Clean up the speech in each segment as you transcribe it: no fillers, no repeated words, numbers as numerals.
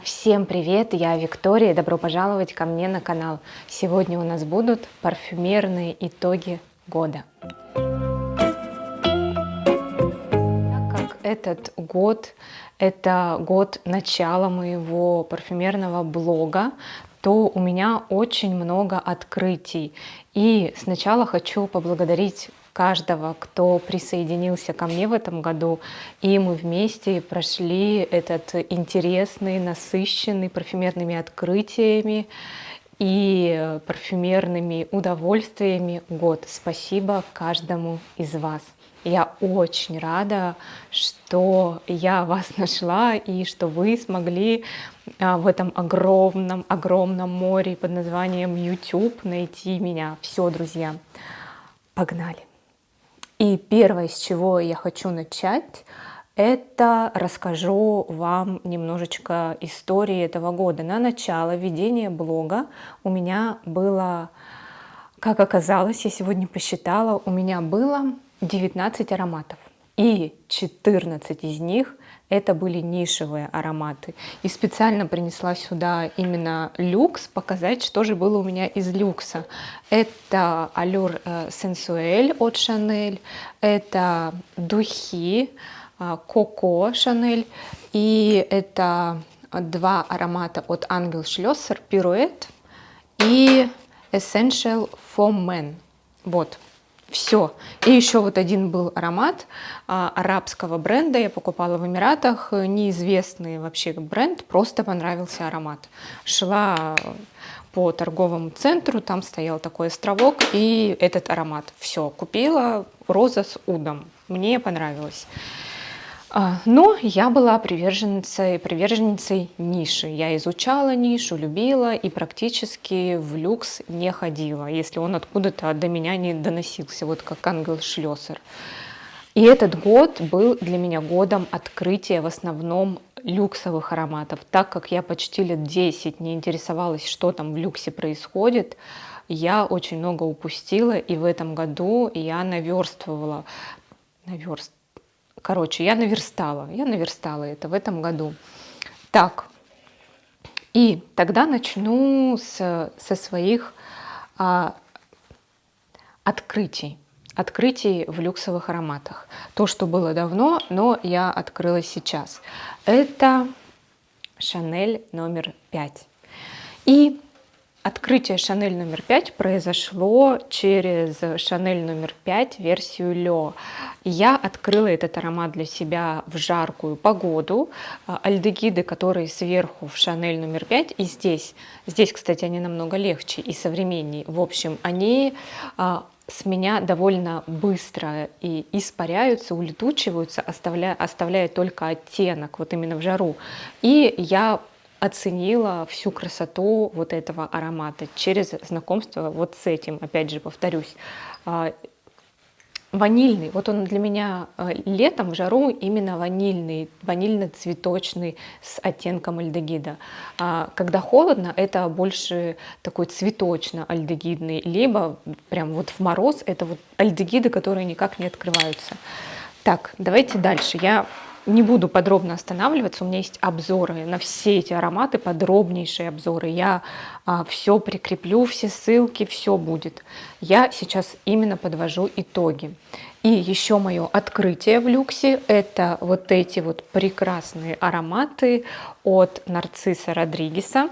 Всем привет, я Виктория, добро пожаловать ко мне на канал. Сегодня у нас будут парфюмерные итоги года. Так как этот год – это год начала моего парфюмерного блога, то у меня очень много открытий. И сначала хочу поблагодарить каждого, кто присоединился ко мне в этом году, и мы вместе прошли этот интересный, насыщенный парфюмерными открытиями и парфюмерными удовольствиями год. Спасибо каждому из вас. Я очень рада, что я вас нашла и что вы смогли в этом огромном море под названием YouTube найти меня. Все, друзья, погнали! И первое, с чего я хочу начать, это расскажу вам немножечко истории этого года. На начало ведения блога у меня было, как оказалось, я сегодня посчитала, у меня было 19 ароматов. И 14 из них это были нишевые ароматы. И специально принесла сюда именно люкс, показать, что же было у меня из люкса. Это Allure Sensuelle от Chanel, это духи Coco Chanel, и это два аромата от Angel Schlosser, Pirouette и Essential for Men. Вот. Все. И еще вот один был аромат арабского бренда. Я покупала в Эмиратах. Неизвестный вообще бренд. Просто понравился аромат. Шла по торговому центру. Там стоял такой островок. И этот аромат. Все. Купила. Роза с удом. Мне понравилось. Но я была приверженницей ниши. Я изучала нишу, любила и практически в люкс не ходила, если он откуда-то до меня не доносился, вот как Angel Schlosser. И этот год был для меня годом открытия в основном люксовых ароматов. Так как я почти лет 10 не интересовалась, что там в люксе происходит, я очень много упустила, и в этом году я наверстывала. Короче, я наверстала это в этом году. Так, и тогда начну со своих открытий в люксовых ароматах. То, что было давно, но я открыла сейчас. Это Chanel номер 5. И открытие Chanel номер 5 произошло через Chanel номер 5 версию Le. Я открыла этот аромат для себя в жаркую погоду. Альдегиды, которые сверху в Chanel номер 5, и здесь, кстати, они намного легче и современнее. В общем, они с меня довольно быстро и испаряются, улетучиваются, оставляя только оттенок, вот именно в жару. И я оценила всю красоту вот этого аромата через знакомство вот с этим, опять же, повторюсь. Ванильный, вот он для меня летом в жару именно ванильный, ванильно-цветочный с оттенком альдегида. Когда холодно, это больше такой цветочно-альдегидный, либо прям вот в мороз это вот альдегиды, которые никак не открываются. Так, давайте дальше. Я не буду подробно останавливаться, у меня есть обзоры на все эти ароматы, подробнейшие обзоры. Я все прикреплю, все ссылки, все будет. Я сейчас именно подвожу итоги. И еще мое открытие в люксе – это вот эти вот прекрасные ароматы от Нарцисса Родригеса.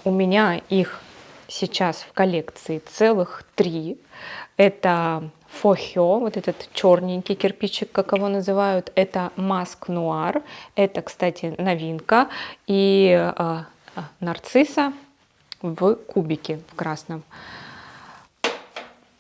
У меня их сейчас в коллекции целых 3. Это Фохё, вот этот черненький кирпичик, как его называют, это Маск Нуар, это, кстати, новинка, и Нарцисса в кубике, в красном.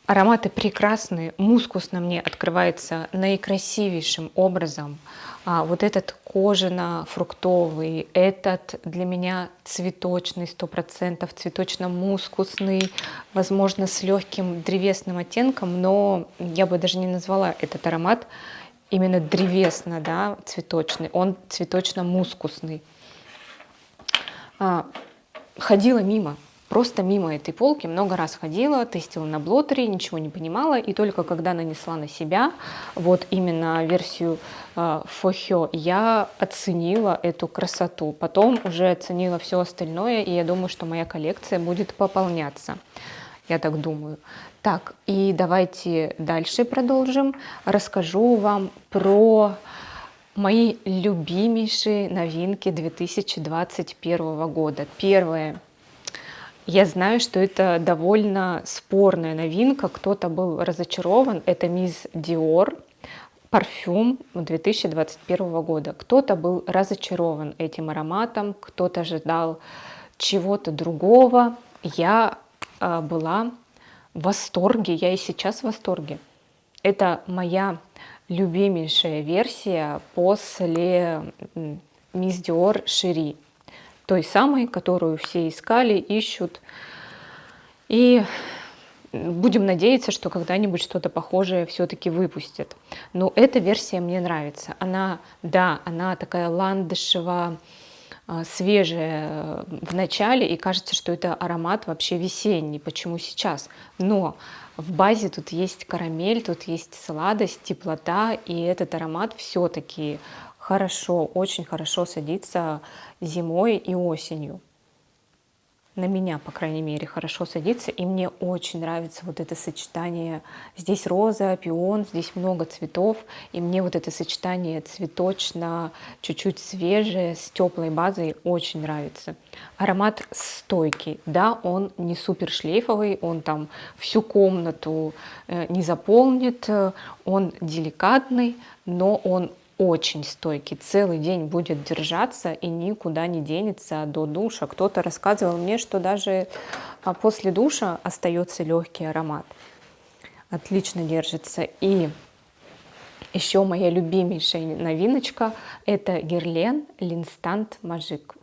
Ароматы прекрасные, мускус на мне открывается наикрасивейшим образом. Вот этот кожано-фруктовый, этот для меня цветочный, 100%, цветочно-мускусный, возможно, с легким древесным оттенком, но я бы даже не назвала этот аромат именно древесно, да, цветочный, он цветочно-мускусный. Ходила мимо, просто мимо этой полки много раз ходила, тестила на блотере, ничего не понимала, и только когда нанесла на себя вот именно версию Фохё, я оценила эту красоту. Потом уже оценила все остальное, и я думаю, что моя коллекция будет пополняться. Я так думаю. Так, и давайте дальше продолжим. Расскажу вам про мои любимейшие новинки 2021 года. Первое. Я знаю, что это довольно спорная новинка. Кто-то был разочарован. Это Miss Dior парфюм 2021 года. Кто-то был разочарован этим ароматом, кто-то ожидал чего-то другого. Я была в восторге, я и сейчас в восторге. Это моя любимейшая версия после Miss Dior Cherie, той самой, которую все искали, ищут. И будем надеяться, что когда-нибудь что-то похожее все-таки выпустят. Но эта версия мне нравится. Она, да, она такая ландышево свежая в начале, и кажется, что это аромат вообще весенний. Почему сейчас? Но в базе тут есть карамель, тут есть сладость, теплота, и этот аромат все-таки хорошо, очень хорошо садится зимой и осенью. На меня, по крайней мере, хорошо садится, и мне очень нравится вот это сочетание. Здесь роза, пион, здесь много цветов, и мне вот это сочетание цветочно, чуть-чуть свежее, с теплой базой очень нравится. Аромат стойкий, да, он не супер шлейфовый, он там всю комнату не заполнит, он деликатный, но он очень стойкий, целый день будет держаться и никуда не денется до душа. Кто-то рассказывал мне, что даже после душа остается легкий аромат. Отлично держится. И еще моя любимейшая новиночка — это Guerlain L'Instant Magique.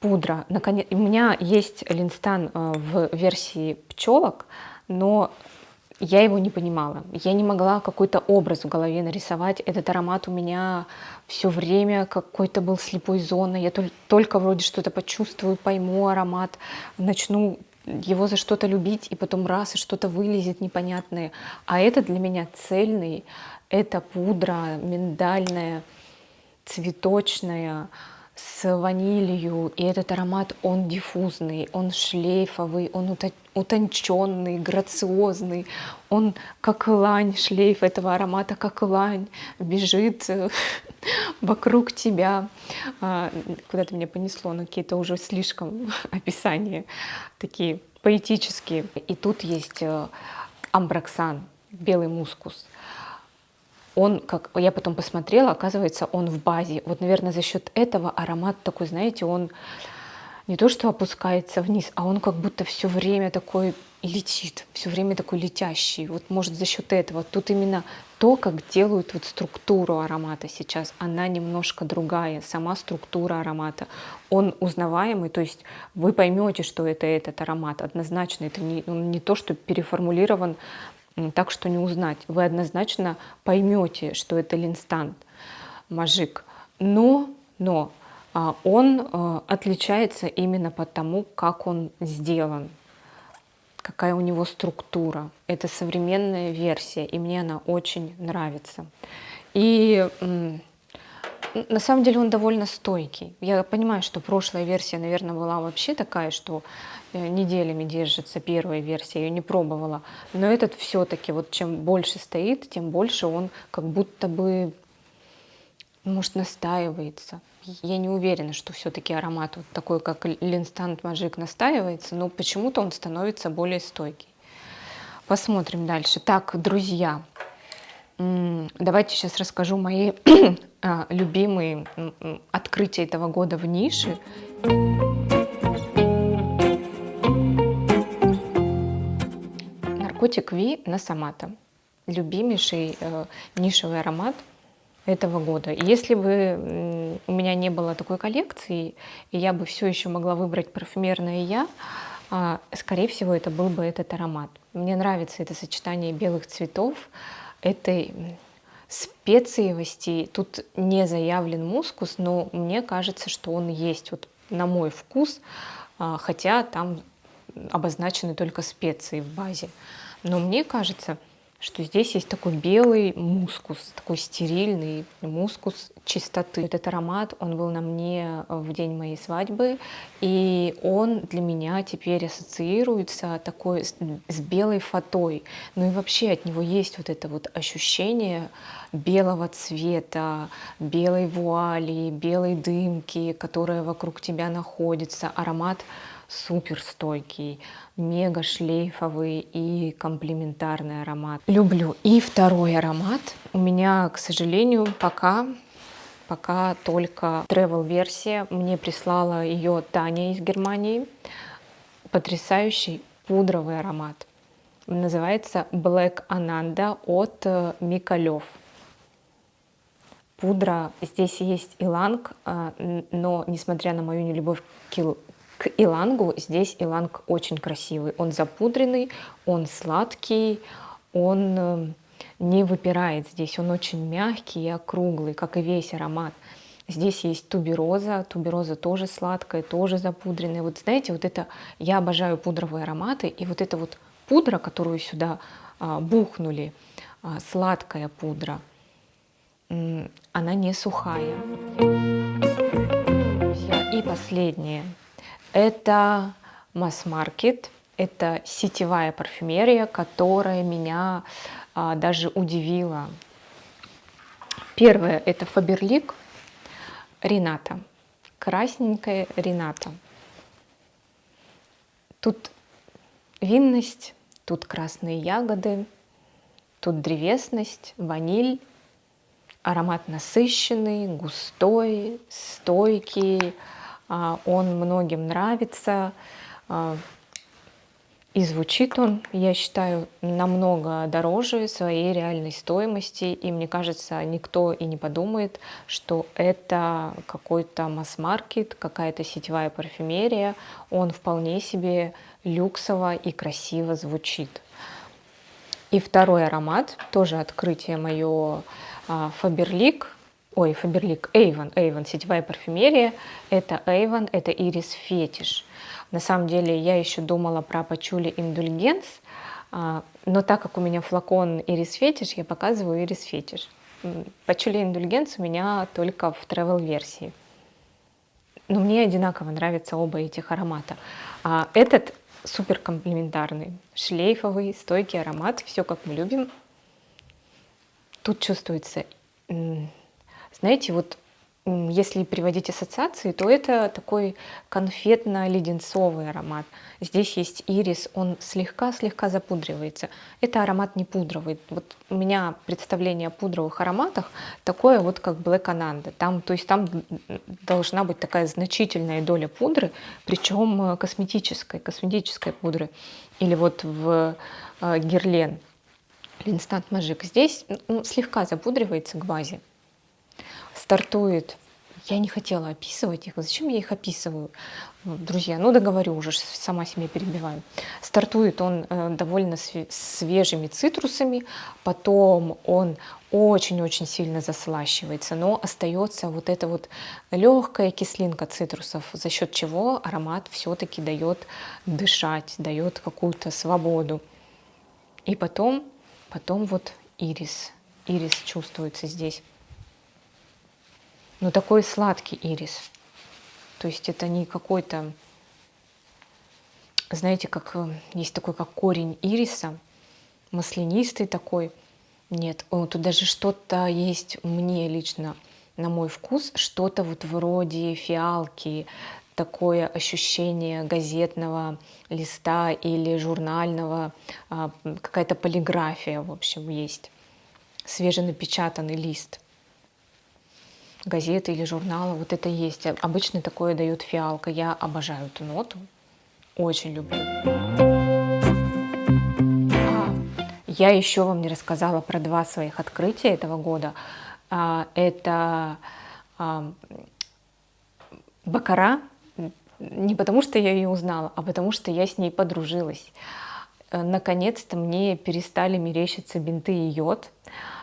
Пудра. Наконец, у меня есть L'Instant в версии пчелок, но я его не понимала. Я не могла какой-то образ в голове нарисовать. Этот аромат у меня все время какой-то был слепой зоной. Я только вроде что-то почувствую, пойму аромат, начну его за что-то любить, и потом раз, и что-то вылезет непонятное. А это для меня цельный. Это пудра миндальная, цветочная, с ванилью, и этот аромат, он диффузный, он шлейфовый, он утонченный, грациозный, он как лань, шлейф этого аромата как лань бежит вокруг тебя. Куда-то меня понесло, но какие-то уже слишком описания такие поэтические. И тут есть амброксан, белый мускус. Он, как я потом посмотрела, оказывается, он в базе. Вот, наверное, за счет этого аромат такой, знаете, он не то что опускается вниз, а он как будто все время такой летит, все время такой летящий. Вот, может, за счет этого. Тут именно то, как делают вот структуру аромата сейчас, она немножко другая, сама структура аромата. Он узнаваемый, то есть вы поймете, что это этот аромат. Однозначно, это не то, что переформулирован так, что не узнать. Вы однозначно поймете, что это L'Instant Magique. Но он отличается именно по тому, как он сделан, какая у него структура. Это современная версия, и мне она очень нравится. И на самом деле он довольно стойкий. Я понимаю, что прошлая версия, наверное, была вообще такая, что неделями держится первая версия, я ее не пробовала. Но этот все-таки, вот чем больше стоит, тем больше он как будто бы, может, настаивается. Я не уверена, что все-таки аромат вот такой, как L'Instant Magique, настаивается, но почему-то он становится более стойкий. Посмотрим дальше. Так, друзья, давайте сейчас расскажу мои любимые открытия этого года в нише. Наркотик Ви Насамата. Любимейший нишевый аромат этого года. Если бы у меня не было такой коллекции, и я бы все еще могла выбрать парфюмерное я, скорее всего, это был бы этот аромат. Мне нравится это сочетание белых цветов, этой специевости. Тут не заявлен мускус, но мне кажется, что он есть вот на мой вкус, хотя там обозначены только специи в базе. Но мне кажется, что здесь есть такой белый мускус, такой стерильный мускус чистоты. Этот аромат, он был на мне в день моей свадьбы, и он для меня теперь ассоциируется такой с белой фатой. Ну и вообще от него есть вот это вот ощущение белого цвета, белой вуали, белой дымки, которая вокруг тебя находится. Аромат супер стойкий, мега шлейфовый и комплементарный аромат. Люблю. И второй аромат у меня, к сожалению, пока только travel версия. Мне прислала ее Таня из Германии. Потрясающий пудровый аромат. Называется Black Ananda от Микалев. Пудра, здесь есть иланг, но несмотря на мою нелюбовь к илангу, здесь иланг очень красивый. Он запудренный, он сладкий, он не выпирает здесь, он очень мягкий и округлый, как и весь аромат. Здесь есть тубероза, тубероза тоже сладкая, тоже запудренная. Вот знаете, вот это, я обожаю пудровые ароматы, и вот эта вот пудра, которую сюда бухнули, сладкая пудра, она не сухая. И последнее. Это масс-маркет, это сетевая парфюмерия, которая меня даже удивила. Первое — это Faberlic Рената, красненькая Рената. Тут винность, тут красные ягоды, тут древесность, ваниль. Аромат насыщенный, густой, стойкий. Он многим нравится. И звучит он, я считаю, намного дороже своей реальной стоимости. И мне кажется, никто и не подумает, что это какой-то масс-маркет, какая-то сетевая парфюмерия. Он вполне себе люксово и красиво звучит. И второй аромат, тоже открытие мое, Faberlic, Avon, сетевая парфюмерия. Это Avon, это Iris Fetish. На самом деле я еще думала про Patchouli Indulgence, но так как у меня флакон Iris Fetish, я показываю Iris Fetish. Patchouli Indulgence у меня только в travel версии. Но мне одинаково нравятся оба этих аромата. Этот супер комплементарный, шлейфовый, стойкий аромат, все как мы любим. Тут чувствуется, знаете, вот если приводить ассоциации, то это такой конфетно-леденцовый аромат. Здесь есть ирис, он слегка-слегка запудривается. Это аромат не пудровый. Вот у меня представление о пудровых ароматах такое вот, как Black Ananda. То есть там должна быть такая значительная доля пудры, причем косметической пудры. Или вот в Guerlain L'Instant Magic. Здесь слегка запудривается к базе. Стартует, я не хотела описывать их, зачем я их описываю, друзья, договорю уже, сама себе перебиваю. Стартует он довольно свежими цитрусами, потом он очень-очень сильно заслащивается, но остается вот эта вот легкая кислинка цитрусов, за счет чего аромат все-таки дает дышать, дает какую-то свободу. И потом вот ирис чувствуется здесь. Но такой сладкий ирис. То есть это не какой-то, знаете, как есть такой, как корень ириса, маслянистый такой. Нет, тут даже что-то есть мне лично, на мой вкус, что-то вот вроде фиалки, такое ощущение газетного листа или журнального, какая-то полиграфия, в общем, есть. Свеженапечатанный лист газеты или журнала, вот это есть. Обычно такое дает фиалка. Я обожаю эту ноту, очень люблю. Я еще вам не рассказала про два своих открытия этого года. Это Баккара, не потому что я ее узнала, а потому что я с ней подружилась. наконец-то мне перестали мерещиться бинты и йод.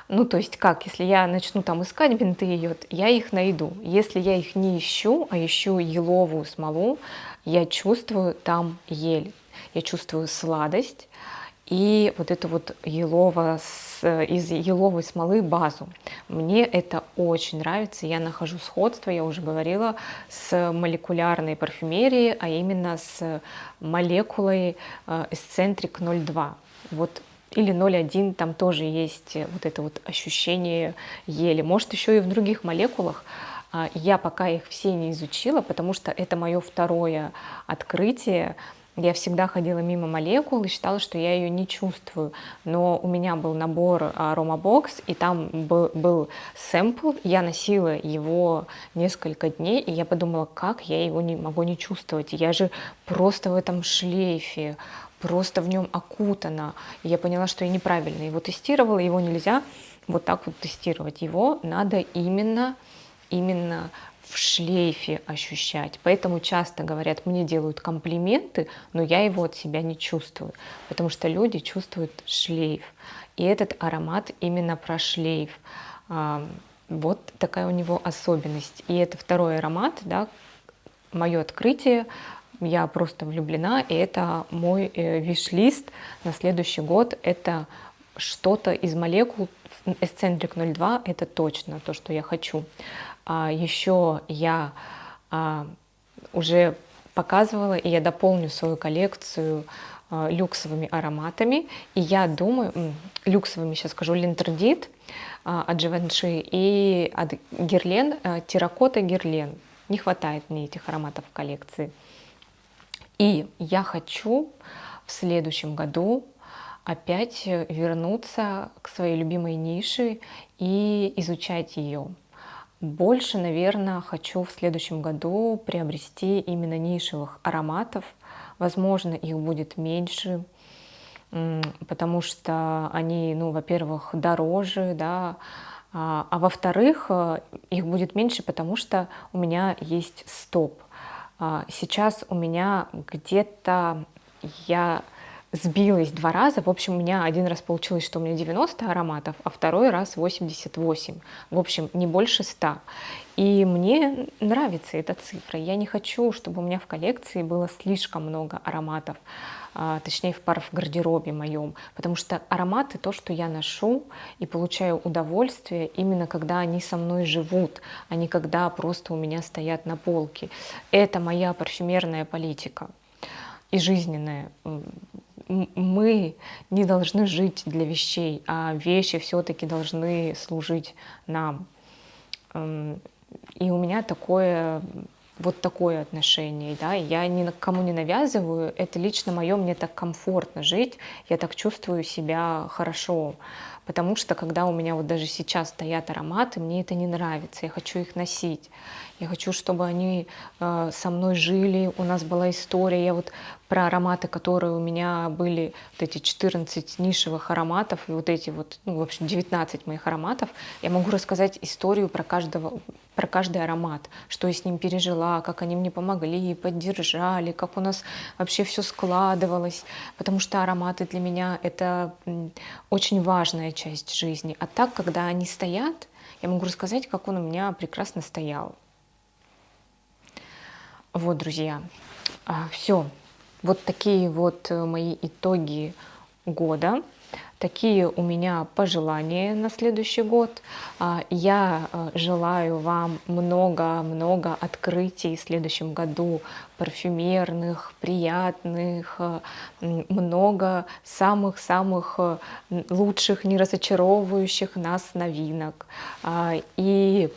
Ну, то есть как, если я начну там искать бинты и йод, я их найду. Если я их не ищу, а ищу еловую смолу, я чувствую там ель, я чувствую сладость и вот эту вот из еловой смолы базу. Мне это очень нравится, я нахожу сходство, я уже говорила, с молекулярной парфюмерией, а именно с молекулой Eccentric 02. Вот или 0,1, там тоже есть вот это вот ощущение ели. Может, еще и в других молекулах. Я пока их все не изучила, потому что это мое второе открытие. Я всегда ходила мимо молекул и считала, что я ее не чувствую. Но у меня был набор Aroma Box, и там был сэмпл. Я носила его несколько дней, и я подумала, как я его не могу не чувствовать. Я же просто в этом шлейфе, просто в нем окутана. И я поняла, что я неправильно его тестировала. Его нельзя вот так вот тестировать. Его надо именно в шлейфе ощущать. Поэтому часто говорят, мне делают комплименты, но я его от себя не чувствую, потому что люди чувствуют шлейф. И этот аромат именно про шлейф. Вот такая у него особенность. И это второй аромат, да, мое открытие. Я просто влюблена, и это мой виш-лист на следующий год. Это что-то из молекул Eccentric 02, это точно то, что я хочу. Еще я уже показывала, и я дополню свою коллекцию люксовыми ароматами. И я думаю, люксовыми сейчас скажу, Линтердит от Givenchy и от Герлен, терракота Герлен. Не хватает мне этих ароматов в коллекции. И я хочу в следующем году опять вернуться к своей любимой нише и изучать ее. Больше, наверное, хочу в следующем году приобрести именно нишевых ароматов. Возможно, их будет меньше, потому что они, ну, во-первых, дороже, да, а во-вторых, их будет меньше, потому что у меня есть стоп. Сейчас у меня где-то я сбилась 2 раза. В общем, у меня один раз получилось, что у меня 90 ароматов, а второй раз 88. В общем, не больше 100. И мне нравится эта цифра. Я не хочу, чтобы у меня в коллекции было слишком много ароматов, точнее, в гардеробе моем. Потому что ароматы — то, что я ношу и получаю удовольствие именно когда они со мной живут, а не когда просто у меня стоят на полке. Это моя парфюмерная политика и жизненная. Мы не должны жить для вещей, а вещи все-таки должны служить нам. И у меня вот такое отношение, да, я никому не навязываю, это лично мое, мне так комфортно жить, я так чувствую себя хорошо, потому что когда у меня вот даже сейчас стоят ароматы, мне это не нравится, я хочу их носить, я хочу, чтобы они со мной жили, у нас была история, я вот про ароматы, которые у меня были, вот эти 14 нишевых ароматов, и вот эти вот, ну, в общем, 19 моих ароматов, я могу рассказать историю про каждый аромат, что я с ним пережила, как они мне помогли, поддержали, как у нас вообще все складывалось, потому что ароматы для меня — это очень важная часть жизни. А так, когда они стоят, я могу рассказать, как он у меня прекрасно стоял. Вот, друзья, все. Вот такие вот мои итоги года. Такие у меня пожелания на следующий год. Я желаю вам много-много открытий в следующем году, парфюмерных, приятных, много самых-самых лучших, не разочаровывающих нас новинок. И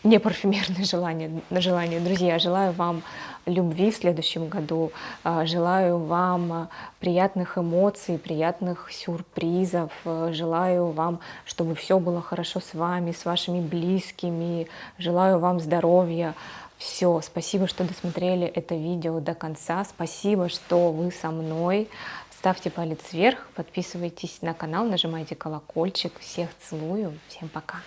не парфюмерные желания. Друзья, желаю вам любви в следующем году, желаю вам приятных эмоций, приятных сюрпризов, желаю вам, чтобы все было хорошо с вами, с вашими близкими, желаю вам здоровья. Все, спасибо, что досмотрели это видео до конца, спасибо, что вы со мной. Ставьте палец вверх, подписывайтесь на канал, нажимайте колокольчик. Всех целую, всем пока.